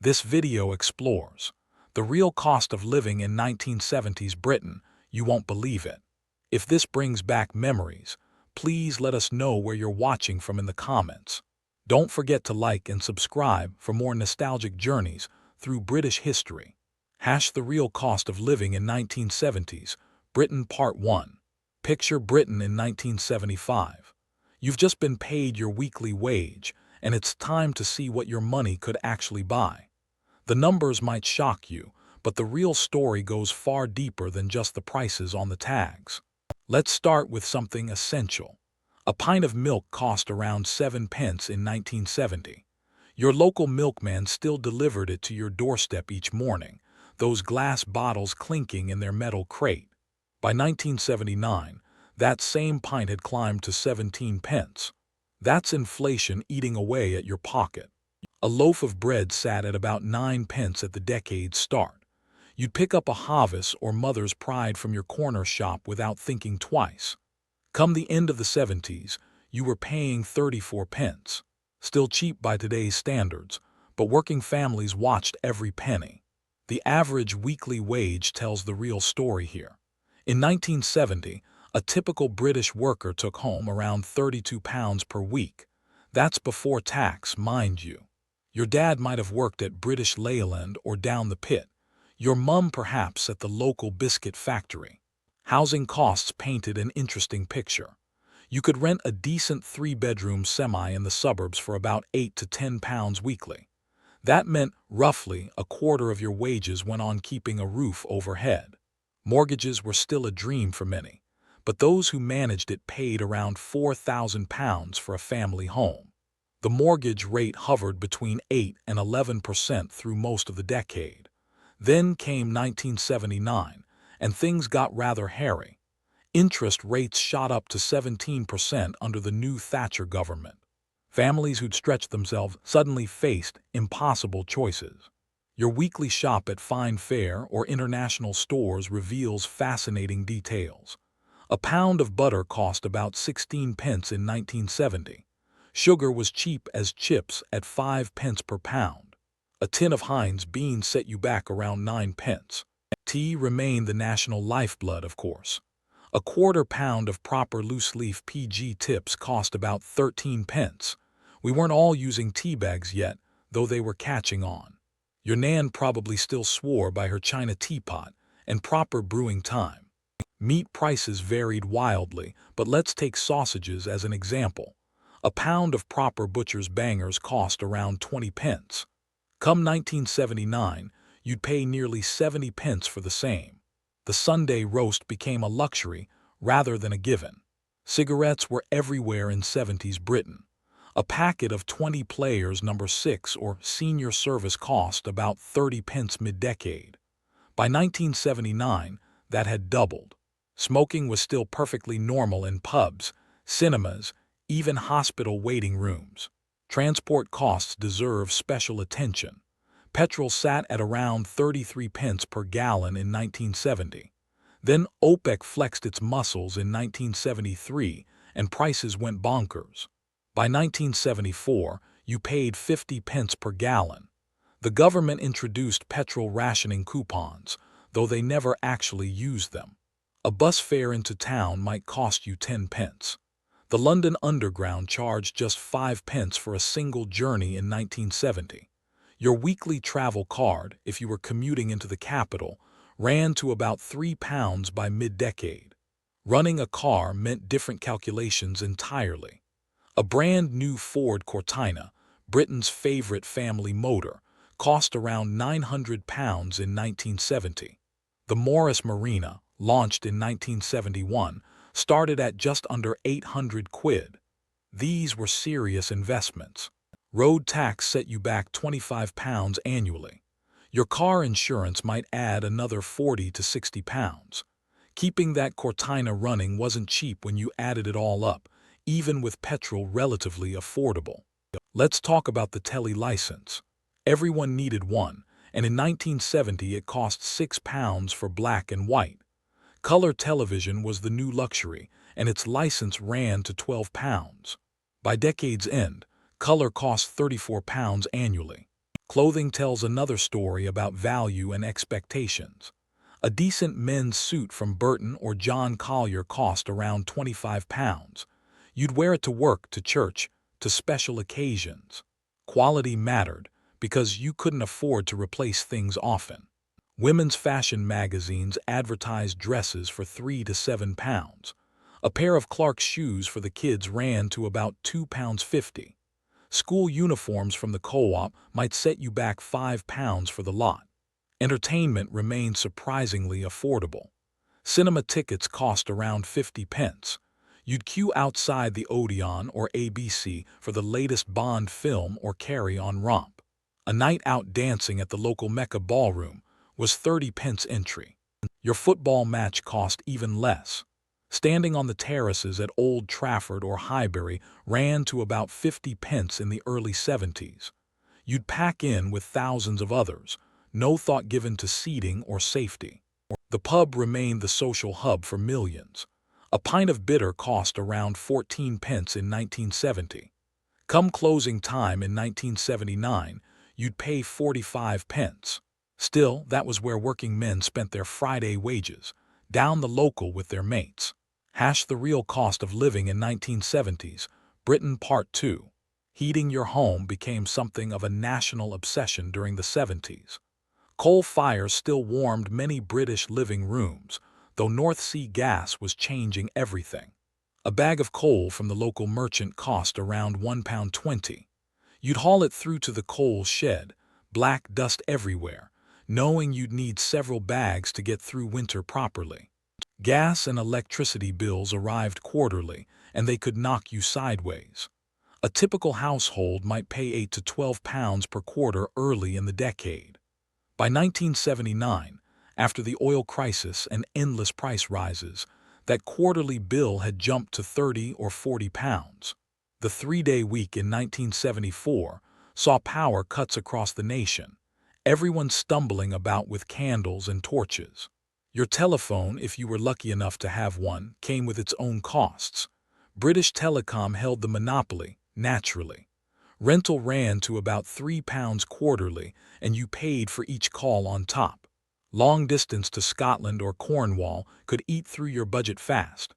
This video explores the real cost of living in 1970s Britain. You won't believe it. If this brings back memories, please let us know where you're watching from in the comments. Don't forget to like and subscribe for more nostalgic journeys through British history. The real cost of living in 1970s Britain Part 1. Picture Britain in 1975. You've just been paid your weekly wage, and it's time to see what your money could actually buy. The numbers might shock you, but the real story goes far deeper than just the prices on the tags. Let's start with something essential. A pint of milk cost around 7 pence in 1970. Your local milkman still delivered it to your doorstep each morning, those glass bottles clinking in their metal crate. By 1979, that same pint had climbed to 17 pence. That's inflation eating away at your pocket. A loaf of bread sat at about 9 pence at the decade's start. You'd pick up a Havis or Mother's Pride from your corner shop without thinking twice. Come the end of the 70s, you were paying 34 pence. Still cheap by today's standards, but working families watched every penny. The average weekly wage tells the real story here. In 1970, a typical British worker took home around £32 per week. That's before tax, mind you. Your dad might have worked at British Leyland or down the pit. Your mum perhaps at the local biscuit factory. Housing costs painted an interesting picture. You could rent a decent 3-bedroom semi in the suburbs for about £8 to £10 weekly. That meant roughly a quarter of your wages went on keeping a roof overhead. Mortgages were still a dream for many, but those who managed it paid around £4,000 for a family home. The mortgage rate hovered between 8 and 11% through most of the decade. Then came 1979, and things got rather hairy. Interest rates shot up to 17% under the new Thatcher government. Families who'd stretched themselves suddenly faced impossible choices. Your weekly shop at Fine Fare or international stores reveals fascinating details. A pound of butter cost about 16 pence in 1970. Sugar was cheap as chips at 5 pence per pound. A tin of Heinz beans set you back around 9 pence. Tea remained the national lifeblood, of course. A quarter pound of proper loose-leaf PG tips cost about 13 pence. We weren't all using tea bags yet, though they were catching on. Your nan probably still swore by her china teapot and proper brewing time. Meat prices varied wildly, but let's take sausages as an example. A pound of proper butcher's bangers cost around 20 pence. Come 1979, you'd pay nearly 70 pence for the same. The Sunday roast became a luxury rather than a given. Cigarettes were everywhere in 70s Britain. A packet of 20 players number 6 or senior service cost about 30 pence mid-decade. By 1979, that had doubled. Smoking was still perfectly normal in pubs, cinemas, even hospital waiting rooms. Transport costs deserve special attention. Petrol sat at around 33 pence per gallon in 1970. Then OPEC flexed its muscles in 1973 and prices went bonkers. By 1974, you paid 50 pence per gallon. The government introduced petrol rationing coupons, though they never actually used them. A bus fare into town might cost you 10 pence. The London Underground charged just 5 pence for a single journey in 1970. Your weekly travel card, if you were commuting into the capital, ran to about £3 by mid-decade. Running a car meant different calculations entirely. A brand new Ford Cortina, Britain's favorite family motor, cost around £900 in 1970. The Morris Marina, launched in 1971, started at just under 800 quid. These were serious investments. Road tax set you back £25 annually. Your car insurance might add another £40 to £60. Keeping that Cortina running wasn't cheap when you added it all up, even with petrol relatively affordable. Let's talk about the telly license. Everyone needed one, and in 1970 it cost £6 for black and white. Color television was the new luxury, and its license ran to £12. By decade's end, color cost £34 annually. Clothing tells another story about value and expectations. A decent men's suit from Burton or John Collier cost around £25. You'd wear it to work, to church, to special occasions. Quality mattered because you couldn't afford to replace things often. Women's fashion magazines advertised dresses for £3 to £7. A pair of Clark's shoes for the kids ran to about £2.50. School uniforms from the co-op might set you back £5 for the lot. Entertainment remained surprisingly affordable. Cinema tickets cost around 50 pence. You'd queue outside the Odeon or ABC for the latest Bond film or carry-on romp. A night out dancing at the local Mecca ballroom was 30 pence entry. Your football match cost even less. Standing on the terraces at Old Trafford or Highbury ran to about 50 pence in the early 70s. You'd pack in with thousands of others, no thought given to seating or safety. The pub remained the social hub for millions. A pint of bitter cost around 14 pence in 1970. Come closing time in 1979, you'd pay 45 pence. Still, that was where working men spent their Friday wages, down the local with their mates. The real cost of living in 1970s, Britain Part 2. Heating your home became something of a national obsession during the 70s. Coal fires still warmed many British living rooms, though North Sea gas was changing everything. A bag of coal from the local merchant cost around £1.20. You'd haul it through to the coal shed, black dust everywhere, knowing you'd need several bags to get through winter properly. Gas and electricity bills arrived quarterly, and they could knock you sideways. A typical household might pay £8 to £12 per quarter early in the decade. By 1979, after the oil crisis and endless price rises, that quarterly bill had jumped to £30 or £40. The three-day week in 1974 saw power cuts across the nation, everyone stumbling about with candles and torches. Your telephone, if you were lucky enough to have one, came with its own costs. British Telecom held the monopoly, naturally. Rental ran to about £3 quarterly, and you paid for each call on top. Long distance to Scotland or Cornwall could eat through your budget fast.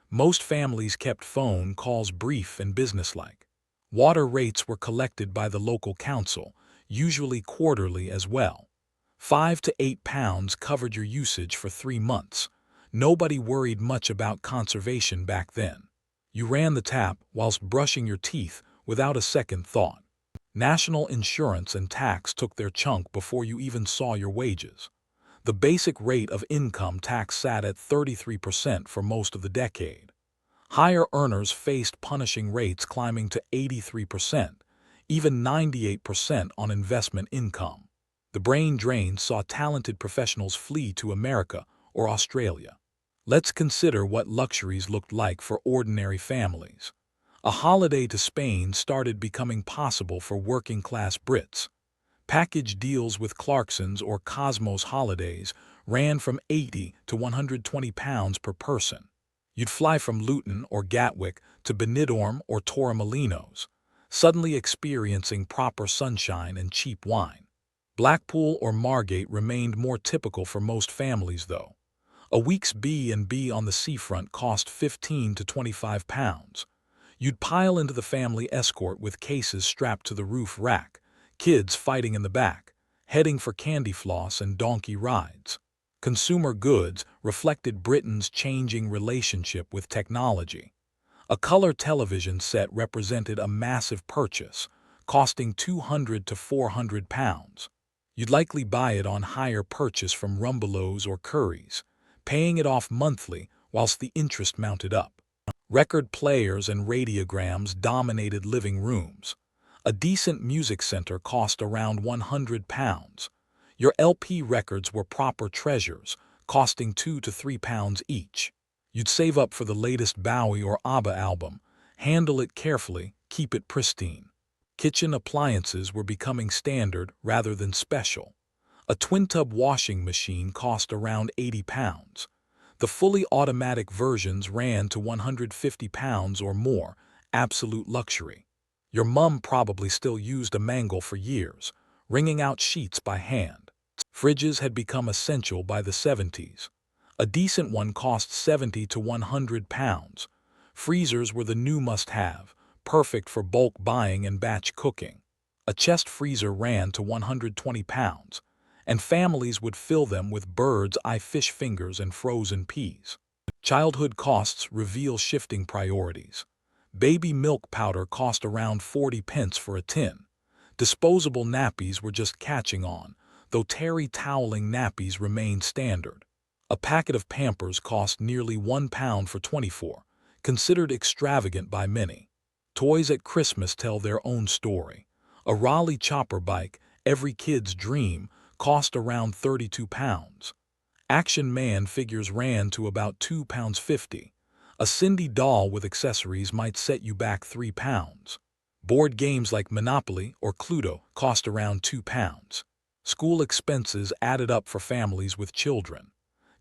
Most families kept phone calls brief and businesslike. Water rates were collected by the local council, usually quarterly as well. £5 to £8 covered your usage for 3 months. Nobody worried much about conservation back then. You ran the tap whilst brushing your teeth without a second thought. National insurance and tax took their chunk before you even saw your wages. The basic rate of income tax sat at 33% for most of the decade. Higher earners faced punishing rates climbing to 83%, even 98% on investment income. The brain drain saw talented professionals flee to America or Australia. Let's consider what luxuries looked like for ordinary families. A holiday to Spain started becoming possible for working-class Brits. Package deals with Clarksons or Cosmos holidays ran from £80 to £120 per person. You'd fly from Luton or Gatwick to Benidorm or Torremolinos, suddenly experiencing proper sunshine and cheap wine. Blackpool or Margate remained more typical for most families, though. A week's B&B on the seafront cost £15 to £25. You'd pile into the family escort with cases strapped to the roof rack, kids fighting in the back, heading for candy floss and donkey rides. Consumer goods reflected Britain's changing relationship with technology. A color television set represented a massive purchase, costing £200 to £400. You'd likely buy it on hire purchase from Rumbelows or Currys, paying it off monthly whilst the interest mounted up. Record players and radiograms dominated living rooms. A decent music center cost around £100. Your LP records were proper treasures, costing £2 to £3 each. You'd save up for the latest Bowie or ABBA album, handle it carefully, keep it pristine. Kitchen appliances were becoming standard rather than special. A twin-tub washing machine cost around £80. The fully automatic versions ran to £150 or more, absolute luxury. Your mum probably still used a mangle for years, wringing out sheets by hand. Fridges had become essential by the 70s. A decent one cost 70 to 100 pounds. Freezers were the new must-have, perfect for bulk buying and batch cooking. A chest freezer ran to 120 pounds, and families would fill them with bird's eye fish fingers and frozen peas. Childhood costs reveal shifting priorities. Baby milk powder cost around 40 pence for a tin. Disposable nappies were just catching on, though terry toweling nappies remained standard. A packet of Pampers cost nearly £1 for 24, considered extravagant by many. Toys at Christmas tell their own story. A Raleigh chopper bike, every kid's dream, cost around £32. Action Man figures ran to about £2.50. A Cindy doll with accessories might set you back £3. Board games like Monopoly or Cluedo cost around £2. School expenses added up for families with children.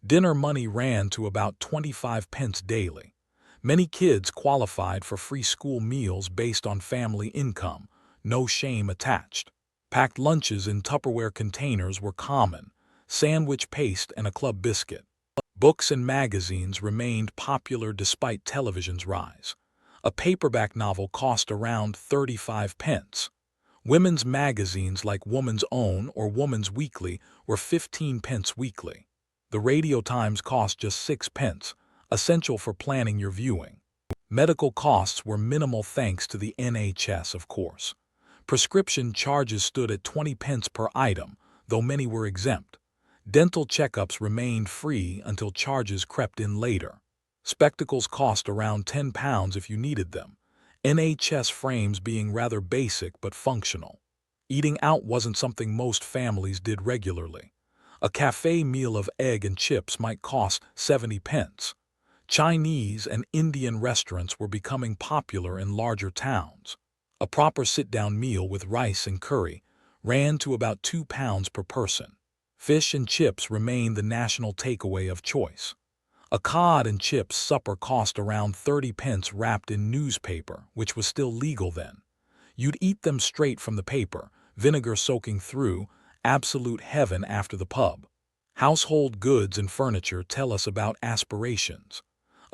Dinner money ran to about 25 pence daily. Many kids qualified for free school meals based on family income, no shame attached. Packed lunches in Tupperware containers were common, sandwich paste and a club biscuit. Books and magazines remained popular despite television's rise. A paperback novel cost around 35 pence. Women's magazines like Woman's Own or Woman's Weekly were 15 pence weekly. The Radio Times cost just 6 pence, essential for planning your viewing. Medical costs were minimal thanks to the NHS, of course. Prescription charges stood at 20 pence per item, though many were exempt. Dental checkups remained free until charges crept in later. Spectacles cost around £10 if you needed them, NHS frames being rather basic but functional. Eating out wasn't something most families did regularly. A cafe meal of egg and chips might cost 70 pence. Chinese and Indian restaurants were becoming popular in larger towns. A proper sit-down meal with rice and curry ran to about £2 per person. Fish and chips remained the national takeaway of choice. A cod and chips supper cost around 30 pence wrapped in newspaper, which was still legal then. You'd eat them straight from the paper, vinegar soaking through, absolute heaven after the pub. Household goods and furniture tell us about aspirations.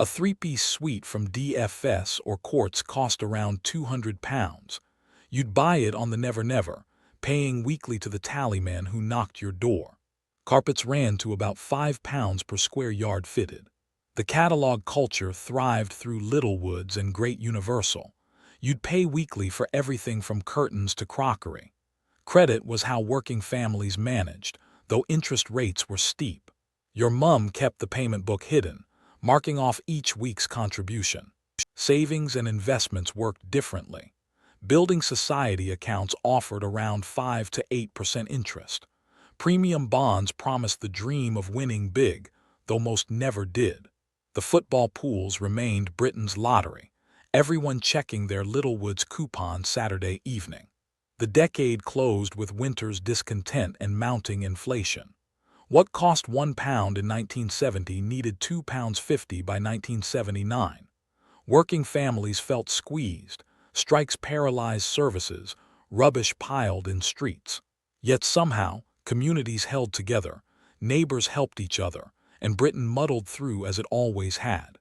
A three-piece suite from DFS or Quartz cost around £200. You'd buy it on the Never Never, paying weekly to the tallyman who knocked your door. Carpets ran to about £5 per square yard fitted. The catalog culture thrived through Littlewoods and Great Universal. You'd pay weekly for everything from curtains to crockery. Credit was how working families managed, though interest rates were steep. Your mum kept the payment book hidden, marking off each week's contribution. Savings and investments worked differently. Building society accounts offered around 5 to 8% interest. Premium bonds promised the dream of winning big, though most never did. The football pools remained Britain's lottery, everyone checking their Littlewoods coupon Saturday evening. The decade closed with winter's discontent and mounting inflation. What cost £1 in 1970 needed £2.50 by 1979. Working families felt squeezed, strikes paralyzed services, rubbish piled in streets. Yet somehow, communities held together, neighbors helped each other, and Britain muddled through as it always had.